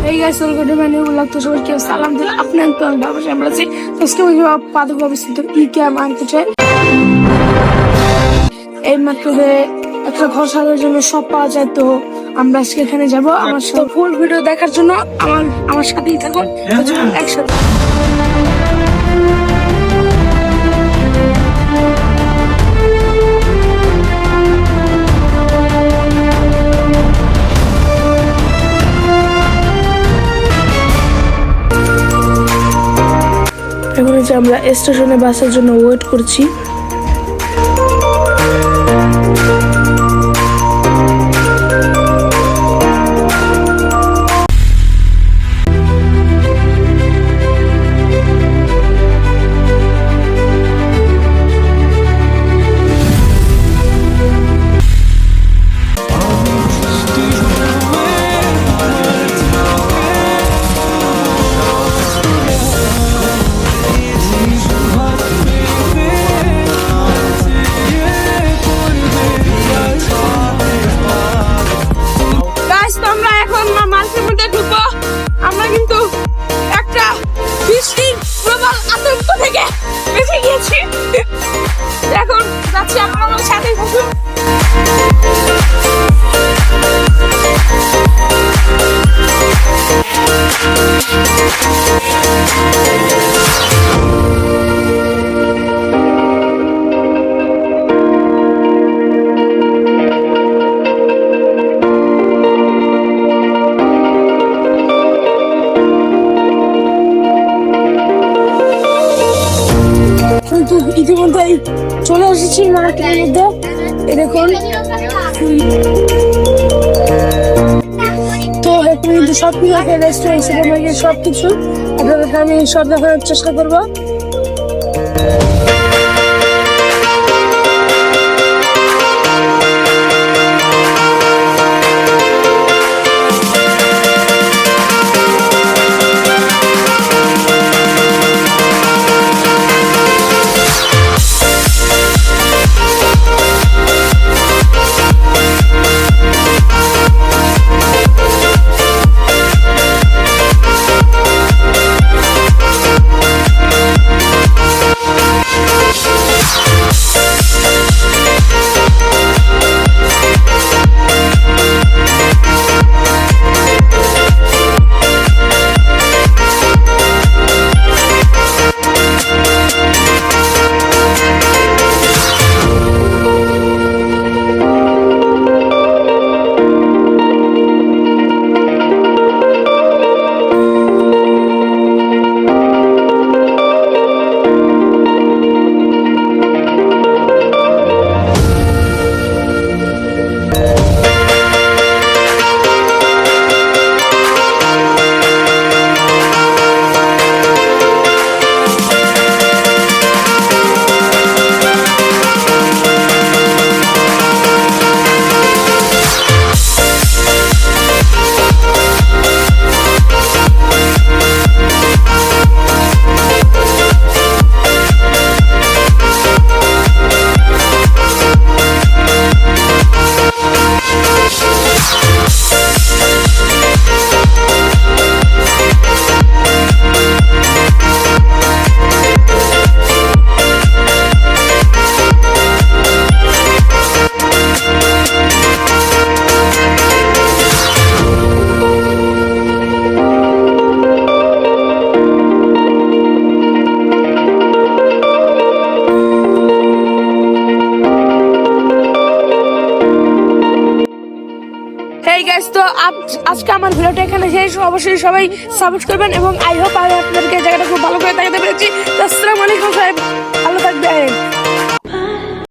এই guys welcome to my new blog. তো সবাইকে সালাম দিন। আপনার তো বাবা আমরা আছি। তো আজকে আমি পাদক অবস্থিত ইকেয়া মার্কেটে এই মার্কেটে একটা ঘর সাজানোর জন্য সব পাওয়া যায়। তো আমরা আজকে এখানে যাব। আমার সাথে ফুল ভিডিও দেখার জন্য আমার সাথেই থাকুন একসাথে। এখন হচ্ছে আমরা স্টেশনে বাসের জন্য ওয়েট করছি। আমরা কিন্তু একটা বৃষ্টির প্রবল আতঙ্ক থেকে বেঁচে গিয়েছি। এখন যাচ্ছি, আপনারা আমার সাথে থাকুন। ইতিমধ্যেই চলে এসেছি মার্কেটের মধ্যে। দেখুন তো এখন কিন্তু সবকিছু রেস্টুরেন্ট সবকিছু আপনাদেরকে আমি সব দেখানোর চেষ্টা করবো। তো আজকে আমার ভিডিওটা এখানে শেষ। অবশ্যই সবাই সাপোর্ট করবেন এবং আই হোপ আমি আপনাদেরকে জায়গাটা খুব ভালো করে দেখাতে পেরেছি। আসসালামু আলাইকুম সাহেব, ভালো থাকবেন।